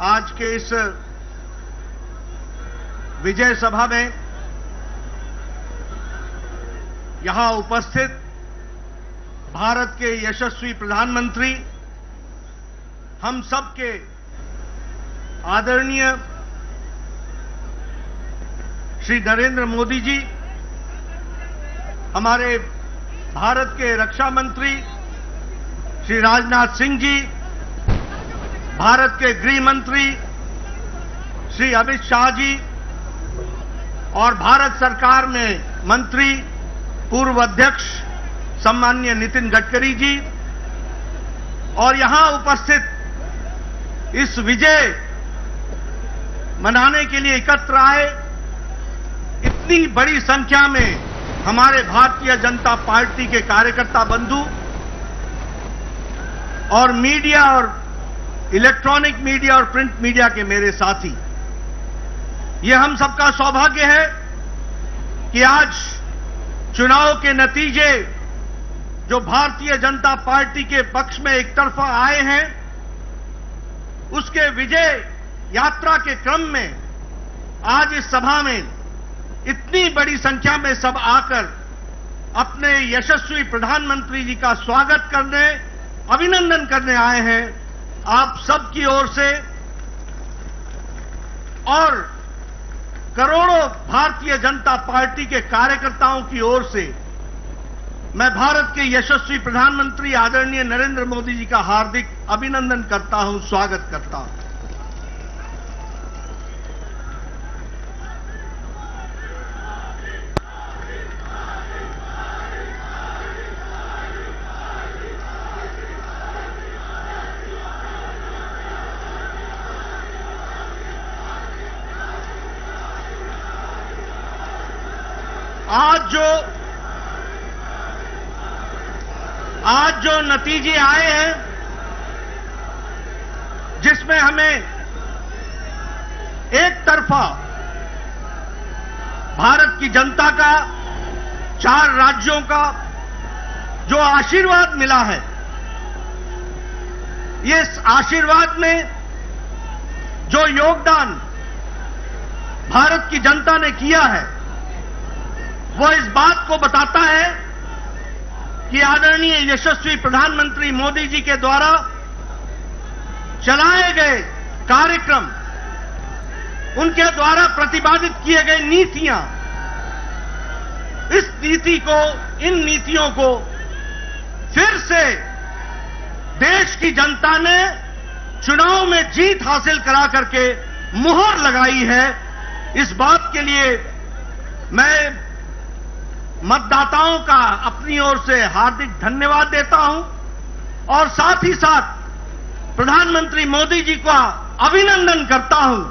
आज के इस विजय सभा में यहां उपस्थित भारत के यशस्वी प्रधानमंत्री, हम सबके आदरणीय श्री नरेंद्र मोदी जी, हमारे भारत के रक्षा मंत्री श्री राजनाथ सिंह जी, भारत के गृह मंत्री श्री अमित शाह जी और भारत सरकार में मंत्री पूर्व अध्यक्ष सम्माननीय नितिन गडकरी जी और यहां उपस्थित इस विजय मनाने के लिए एकत्र आए इतनी बड़ी संख्या में हमारे भारतीय जनता पार्टी के कार्यकर्ता बंधु और मीडिया और इलेक्ट्रॉनिक मीडिया और प्रिंट मीडिया के मेरे साथी, ये हम सबका सौभाग्य है कि आज चुनाव के नतीजे जो भारतीय जनता पार्टी के पक्ष में एक तरफा आए हैं, उसके विजय यात्रा के क्रम में आज इस सभा में इतनी बड़ी संख्या में सब आकर अपने यशस्वी प्रधानमंत्री जी का स्वागत करने, अभिनंदन करने आए हैं। आप सबकी ओर से और करोड़ों भारतीय जनता पार्टी के कार्यकर्ताओं की ओर से मैं भारत के यशस्वी प्रधानमंत्री आदरणीय नरेंद्र मोदी जी का हार्दिक अभिनंदन करता हूं, स्वागत करता हूं। आज जो नतीजे आए हैं, जिसमें हमें एक तरफा भारत की जनता का, 4 राज्यों का जो आशीर्वाद मिला है, ये आशीर्वाद में जो योगदान भारत की जनता ने किया है, वो इस बात को बताता है कि आदरणीय यशस्वी प्रधानमंत्री मोदी जी के द्वारा चलाए गए कार्यक्रम, उनके द्वारा प्रतिपादित किए गए नीतियां, इन नीतियों को फिर से देश की जनता ने चुनाव में जीत हासिल करा करके मुहर लगाई है। इस बात के लिए मैं मतदाताओं का अपनी ओर से हार्दिक धन्यवाद देता हूं और साथ ही साथ प्रधानमंत्री मोदी जी का अभिनंदन करता हूं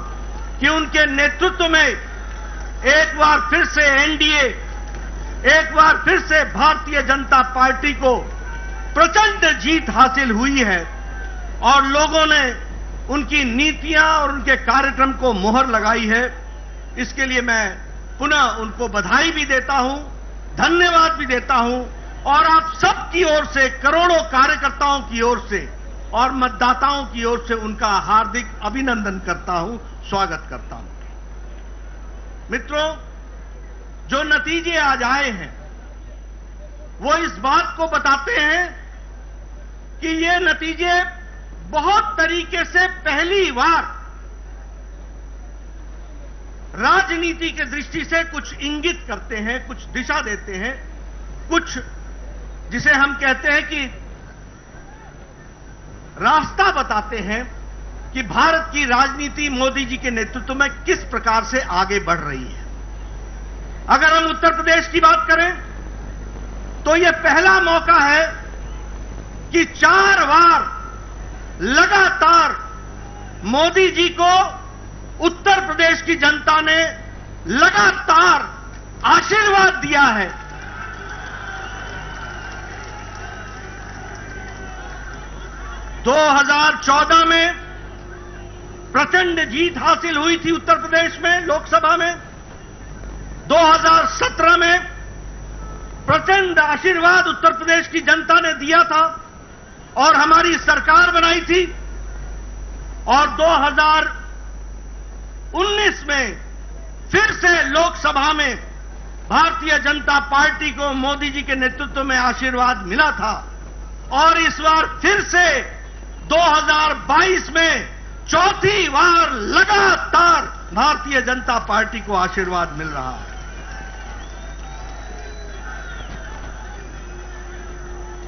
कि उनके नेतृत्व में एक बार फिर से एनडीए, एक बार फिर से भारतीय जनता पार्टी को प्रचंड जीत हासिल हुई है और लोगों ने उनकी नीतियां और उनके कार्यक्रम को मुहर लगाई है। इसके लिए मैं पुनः उनको बधाई भी देता हूं, धन्यवाद भी देता हूं और आप सबकी ओर से, करोड़ों कार्यकर्ताओं की ओर से और मतदाताओं की ओर से उनका हार्दिक अभिनंदन करता हूं, स्वागत करता हूं। मित्रों, जो नतीजे आज आए हैं वो इस बात को बताते हैं कि ये नतीजे बहुत तरीके से पहली बार राजनीति के दृष्टि से कुछ इंगित करते हैं, कुछ दिशा देते हैं, कुछ जिसे हम कहते हैं कि रास्ता बताते हैं कि भारत की राजनीति मोदी जी के नेतृत्व में किस प्रकार से आगे बढ़ रही है। अगर हम उत्तर प्रदेश की बात करें तो यह पहला मौका है कि 4 बार लगातार मोदी जी को उत्तर प्रदेश की जनता ने लगातार आशीर्वाद दिया है। 2014 में प्रचंड जीत हासिल हुई थी उत्तर प्रदेश में लोकसभा में, 2017 में प्रचंड आशीर्वाद उत्तर प्रदेश की जनता ने दिया था और हमारी सरकार बनाई थी। और 2019 में फिर से लोकसभा में भारतीय जनता पार्टी को मोदी जी के नेतृत्व में आशीर्वाद मिला था और इस बार फिर से 2022 में चौथी बार लगातार भारतीय जनता पार्टी को आशीर्वाद मिल रहा है।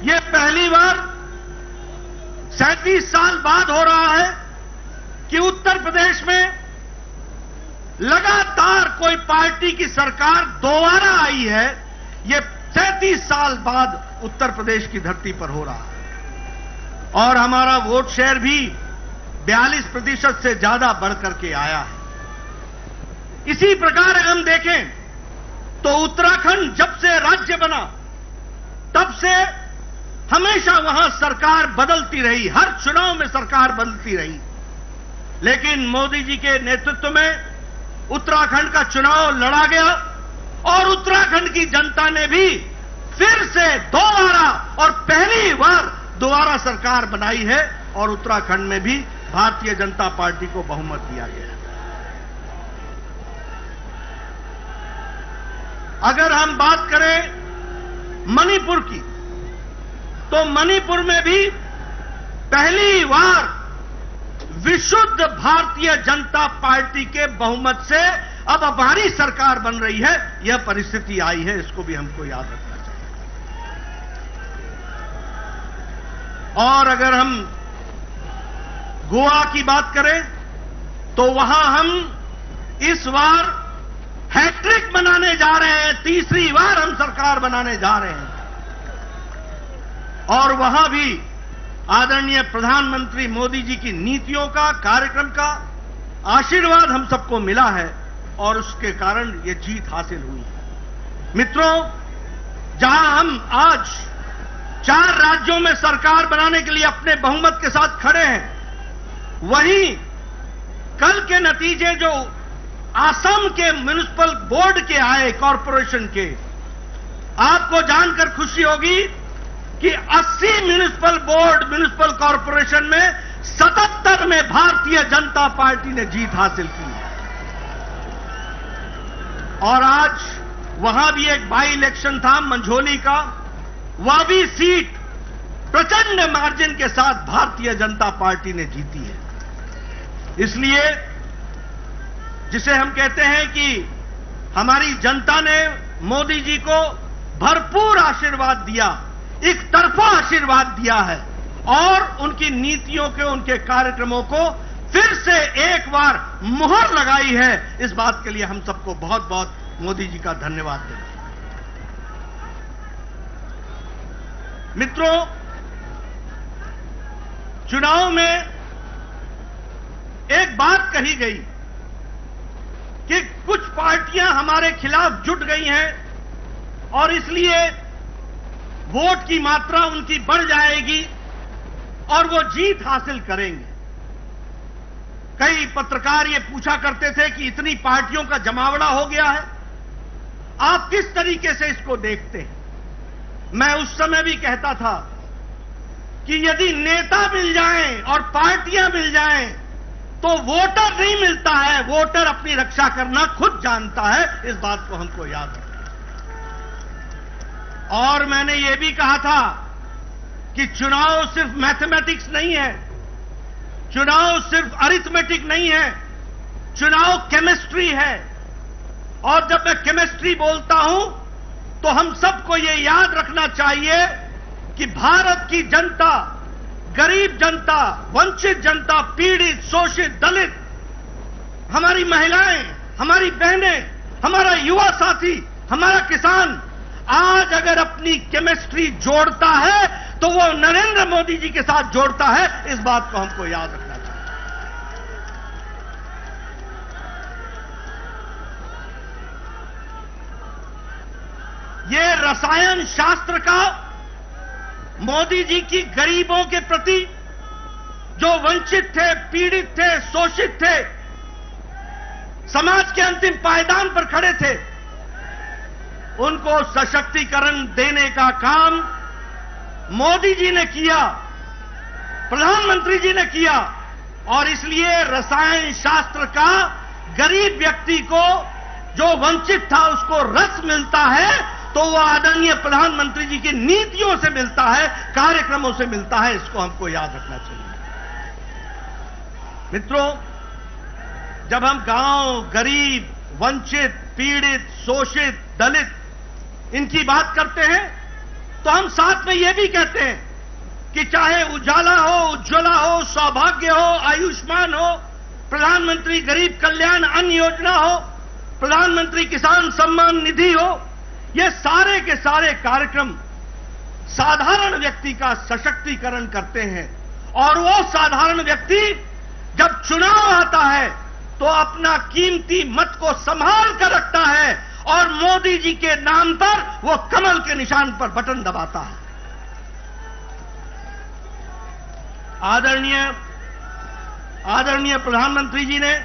यह पहली बार 37 साल बाद हो रहा है कि उत्तर प्रदेश में लगातार कोई पार्टी की सरकार दोबारा आई है। यह 37 साल बाद उत्तर प्रदेश की धरती पर हो रहा है और हमारा वोट शेयर भी 42% से ज्यादा बढ़कर के आया है। इसी प्रकार हम देखें तो उत्तराखंड जब से राज्य बना तब से हमेशा वहां सरकार बदलती रही, हर चुनाव में सरकार बदलती रही, लेकिन मोदी जी के नेतृत्व में उत्तराखंड का चुनाव लड़ा गया और उत्तराखंड की जनता ने भी फिर से दोबारा और पहली बार दोबारा सरकार बनाई है और उत्तराखंड में भी भारतीय जनता पार्टी को बहुमत दिया गया है। अगर हम बात करें मणिपुर की, तो मणिपुर में भी पहली बार विशुद्ध भारतीय जनता पार्टी के बहुमत से अब हमारी सरकार बन रही है। यह परिस्थिति आई है, इसको भी हमको याद रखना चाहिए। और अगर हम गोवा की बात करें तो वहां हम इस बार हैट्रिक बनाने जा रहे हैं, तीसरी बार हम सरकार बनाने जा रहे हैं और वहां भी आदरणीय प्रधानमंत्री मोदी जी की नीतियों का, कार्यक्रम का आशीर्वाद हम सबको मिला है और उसके कारण ये जीत हासिल हुई है। मित्रों, जहां हम आज 4 राज्यों में सरकार बनाने के लिए अपने बहुमत के साथ खड़े हैं, वहीं कल के नतीजे जो असम के म्युनिसिपल बोर्ड के आए, कॉरपोरेशन के, आपको जानकर खुशी होगी कि 80 म्युनिसिपल कॉरपोरेशन में 77 में भारतीय जनता पार्टी ने जीत हासिल की है। और आज वहां भी एक बाई इलेक्शन था मंझोली का, वह भी सीट प्रचंड मार्जिन के साथ भारतीय जनता पार्टी ने जीती है। इसलिए जिसे हम कहते हैं कि हमारी जनता ने मोदी जी को भरपूर आशीर्वाद दिया, एक तरफा आशीर्वाद दिया है और उनकी नीतियों के, उनके कार्यक्रमों को फिर से एक बार मुहर लगाई है। इस बात के लिए हम सबको बहुत बहुत मोदी जी का धन्यवाद देते हैं। मित्रों, चुनाव में एक बात कही गई कि कुछ पार्टियां हमारे खिलाफ जुट गई हैं और इसलिए वोट की मात्रा उनकी बढ़ जाएगी और वो जीत हासिल करेंगे। कई पत्रकार ये पूछा करते थे कि इतनी पार्टियों का जमावड़ा हो गया है, आप किस तरीके से इसको देखते हैं? मैं उस समय भी कहता था कि यदि नेता मिल जाएं और पार्टियां मिल जाएं तो वोटर नहीं मिलता है, वोटर अपनी रक्षा करना खुद जानता है। इस बात को हमको याद रखना। और मैंने यह भी कहा था कि चुनाव सिर्फ मैथमेटिक्स नहीं है, चुनाव सिर्फ अरिथमेटिक नहीं है, चुनाव केमिस्ट्री है। और जब मैं केमिस्ट्री बोलता हूं तो हम सबको यह याद रखना चाहिए कि भारत की जनता, गरीब जनता, वंचित जनता, पीड़ित, शोषित, दलित, हमारी महिलाएं, हमारी बहनें, हमारा युवा साथी, हमारा किसान आज अगर अपनी केमिस्ट्री जोड़ता है तो वो नरेंद्र मोदी जी के साथ जोड़ता है। इस बात को हमको याद रखना चाहिए। ये रसायन शास्त्र का मोदी जी की गरीबों के प्रति, जो वंचित थे, पीड़ित थे, शोषित थे, समाज के अंतिम पायदान पर खड़े थे, उनको सशक्तिकरण देने का काम मोदी जी ने किया, प्रधानमंत्री जी ने किया और इसलिए रसायन शास्त्र का गरीब व्यक्ति को, जो वंचित था, उसको रस मिलता है तो वो आदरणीय प्रधानमंत्री जी की नीतियों से मिलता है, कार्यक्रमों से मिलता है। इसको हमको याद रखना चाहिए। मित्रों, जब हम गांव, गरीब, वंचित, पीड़ित, शोषित, दलित इनकी बात करते हैं तो हम साथ में यह भी कहते हैं कि चाहे उजाला हो, उज्ज्वला हो, सौभाग्य हो, आयुष्मान हो, प्रधानमंत्री गरीब कल्याण अन्न योजना हो, प्रधानमंत्री किसान सम्मान निधि हो, ये सारे के सारे कार्यक्रम साधारण व्यक्ति का सशक्तिकरण करते हैं। और वो साधारण व्यक्ति जब चुनाव आता है तो अपना कीमती मत को संभाल कर रखता है और मोदी जी के नाम पर वो कमल के निशान पर बटन दबाता है। आदरणीय प्रधानमंत्री जी ने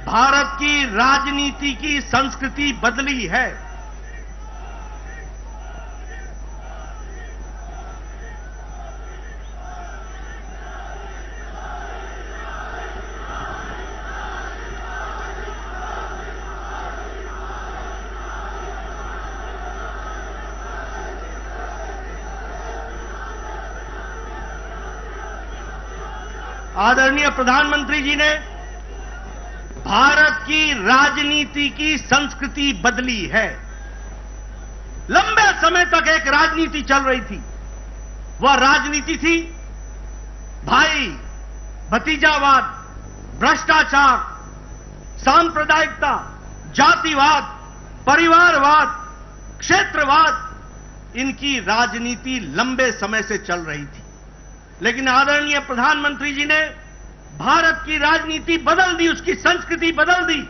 भारत की राजनीति की संस्कृति बदली है। आदरणीय प्रधानमंत्री जी ने भारत की राजनीति की संस्कृति बदली है। लंबे समय तक एक राजनीति चल रही थी। वह राजनीति थी भाई भतीजावाद, भ्रष्टाचार, सांप्रदायिकता, जातिवाद, परिवारवाद, क्षेत्रवाद। इनकी राजनीति लंबे समय से चल रही थी। लेकिन आदरणीय प्रधानमंत्री जी ने भारत की राजनीति बदल दी, उसकी संस्कृति बदल दी।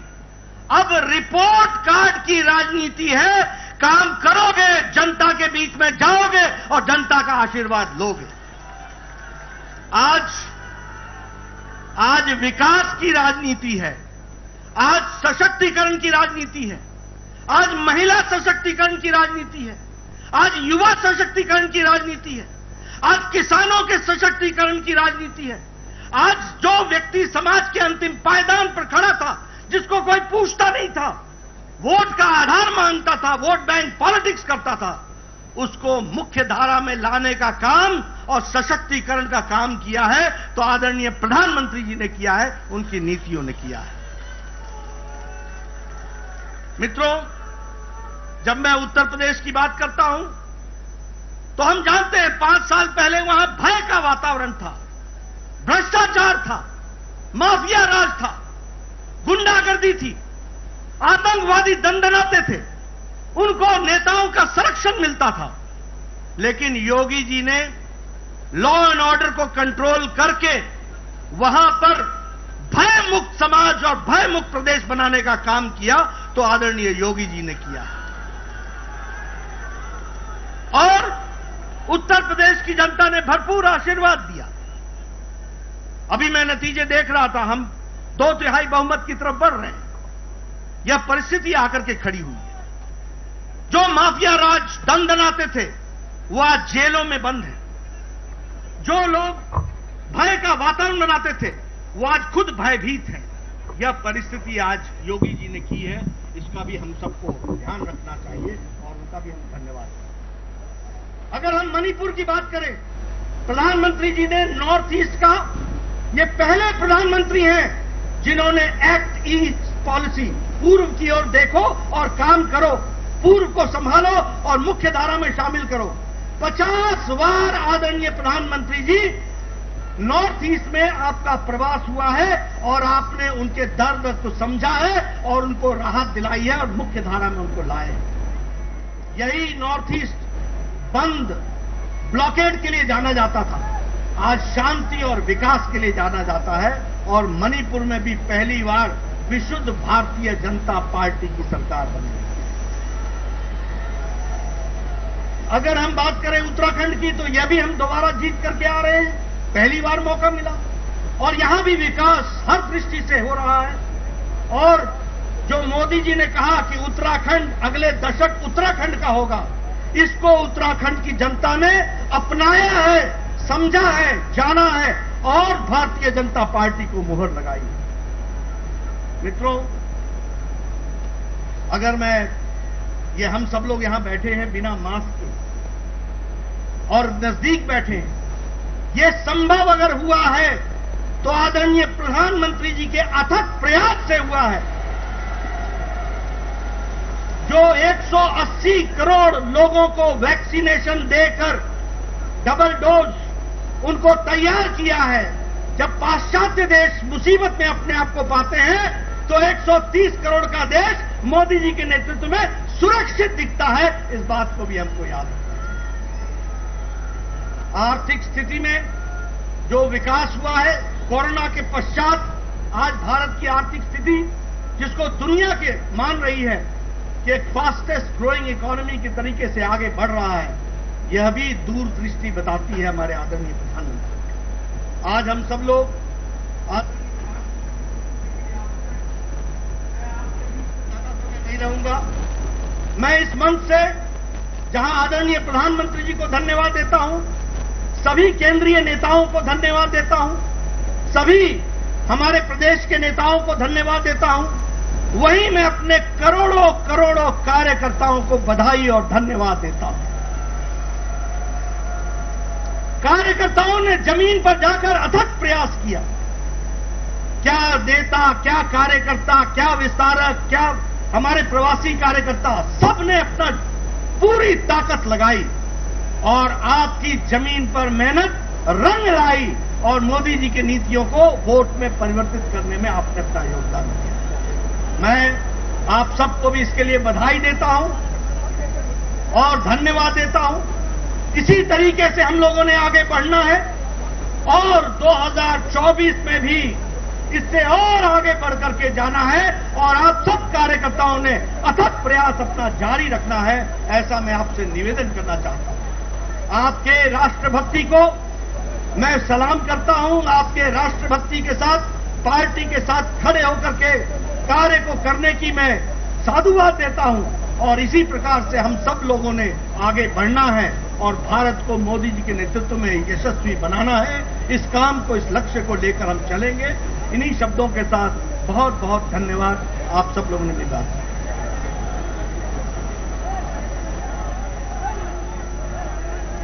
अब रिपोर्ट कार्ड की राजनीति है। काम करोगे, जनता के बीच में जाओगे और जनता का आशीर्वाद लोगे। आज विकास की राजनीति है, आज सशक्तिकरण की राजनीति है, आज महिला सशक्तिकरण की राजनीति है, आज युवा सशक्तिकरण की राजनीति है, आज किसानों के सशक्तिकरण की राजनीति है। आज जो व्यक्ति समाज के अंतिम पायदान पर खड़ा था, जिसको कोई पूछता नहीं था, वोट का आधार मानता था, वोट बैंक पॉलिटिक्स करता था, उसको मुख्य धारा में लाने का काम और सशक्तिकरण का काम किया है तो आदरणीय प्रधानमंत्री जी ने किया है, उनकी नीतियों ने किया है। मित्रों, जब मैं उत्तर प्रदेश की बात करता हूं तो हम जानते हैं 5 साल पहले वहां भय का वातावरण था, भ्रष्टाचार था, माफिया राज था, गुंडागर्दी थी, आतंकवादी दंडनाते थे, उनको नेताओं का संरक्षण मिलता था। लेकिन योगी जी ने लॉ एंड ऑर्डर को कंट्रोल करके वहां पर भय मुक्त समाज और भय मुक्त प्रदेश बनाने का काम किया तो आदरणीय योगी जी ने किया। और उत्तर प्रदेश की जनता ने भरपूर आशीर्वाद दिया। अभी मैं नतीजे देख रहा था, हम 2/3 बहुमत की तरफ बढ़ रहे हैं। यह परिस्थिति आकर के खड़ी हुई है। जो माफिया राज दंडनाते थे वो आज जेलों में बंद हैं। जो लोग भय का वातावरण बनाते थे वो आज खुद भयभीत हैं। यह परिस्थिति आज योगी जी ने की है, इसका भी हम सबको ध्यान रखना चाहिए और उनका भी हम धन्यवाद करें। अगर हम मणिपुर की बात करें, प्रधानमंत्री जी ने नॉर्थ ईस्ट का ये पहले प्रधानमंत्री हैं जिन्होंने एक्ट ईस्ट पॉलिसी, पूर्व की ओर देखो और काम करो, पूर्व को संभालो और मुख्य धारा में शामिल करो। 50 बार आदरणीय प्रधानमंत्री जी नॉर्थ ईस्ट में आपका प्रवास हुआ है और आपने उनके दर्द को समझा है और उनको राहत दिलाई है और मुख्य धारा में उनको लाए। यही नॉर्थ ईस्ट बंद, ब्लॉकेड के लिए जाना जाता था, आज शांति और विकास के लिए जाना जाता है। और मणिपुर में भी पहली बार विशुद्ध भारतीय जनता पार्टी की सरकार बनी। अगर हम बात करें उत्तराखंड की तो यह भी हम दोबारा जीत करके आ रहे हैं, पहली बार मौका मिला और यहां भी विकास हर दृष्टि से हो रहा है। और जो मोदी जी ने कहा कि उत्तराखंड अगले दशक उत्तराखंड का होगा, इसको उत्तराखंड की जनता ने अपनाया है, समझा है, जाना है और भारतीय जनता पार्टी को मुहर लगाई। मित्रों, अगर ये हम सब लोग यहां बैठे हैं बिना मास्क के और नजदीक बैठे हैं, ये संभव अगर हुआ है तो आदरणीय प्रधानमंत्री जी के अथक प्रयास से हुआ है। जो 180 करोड़ लोगों को वैक्सीनेशन देकर डबल डोज उनको तैयार किया है। जब पाश्चात्य देश मुसीबत में अपने आप को पाते हैं तो 130 करोड़ का देश मोदी जी के नेतृत्व में सुरक्षित दिखता है। इस बात को भी हमको याद रखना चाहिए। आर्थिक स्थिति में जो विकास हुआ है कोरोना के पश्चात, आज भारत की आर्थिक स्थिति जिसको दुनिया के मान रही है कि एक फास्टेस्ट ग्रोइंग इकोनॉमी के तरीके से आगे बढ़ रहा है, यह भी दूरदृष्टि बताती है हमारे आदरणीय प्रधानमंत्री। आज हम सब लोग नहीं रहूंगा, मैं इस मंच से जहां आदरणीय प्रधानमंत्री जी को धन्यवाद देता हूं, सभी केंद्रीय नेताओं को धन्यवाद देता हूं, सभी हमारे प्रदेश के नेताओं को धन्यवाद देता हूं, वहीं मैं अपने करोड़ों करोड़ों कार्यकर्ताओं को बधाई और धन्यवाद देता हूं। कार्यकर्ताओं ने जमीन पर जाकर अथक प्रयास किया। क्या नेता, क्या कार्यकर्ता, क्या विस्तारक, क्या हमारे प्रवासी कार्यकर्ता, सबने अपना पूरी ताकत लगाई और आपकी जमीन पर मेहनत रंग लाई और मोदी जी की नीतियों को वोट में परिवर्तित करने में आपने अपना योगदान दिया। मैं आप सबको भी इसके लिए बधाई देता हूं और धन्यवाद देता हूं। इसी तरीके से हम लोगों ने आगे बढ़ना है और 2024 में भी इससे और आगे बढ़ करके जाना है और आप सब कार्यकर्ताओं ने अथक प्रयास अपना जारी रखना है, ऐसा मैं आपसे निवेदन करना चाहता हूं। आपके राष्ट्रभक्ति को मैं सलाम करता हूं। आपके राष्ट्रभक्ति के साथ, पार्टी के साथ खड़े होकर के कार्य को करने की मैं साधुवाद देता हूं और इसी प्रकार से हम सब लोगों ने आगे बढ़ना है और भारत को मोदी जी के नेतृत्व में यशस्वी बनाना है। इस काम को, इस लक्ष्य को लेकर हम चलेंगे। इन्हीं शब्दों के साथ बहुत बहुत धन्यवाद। आप सब लोगों ने मेरी बात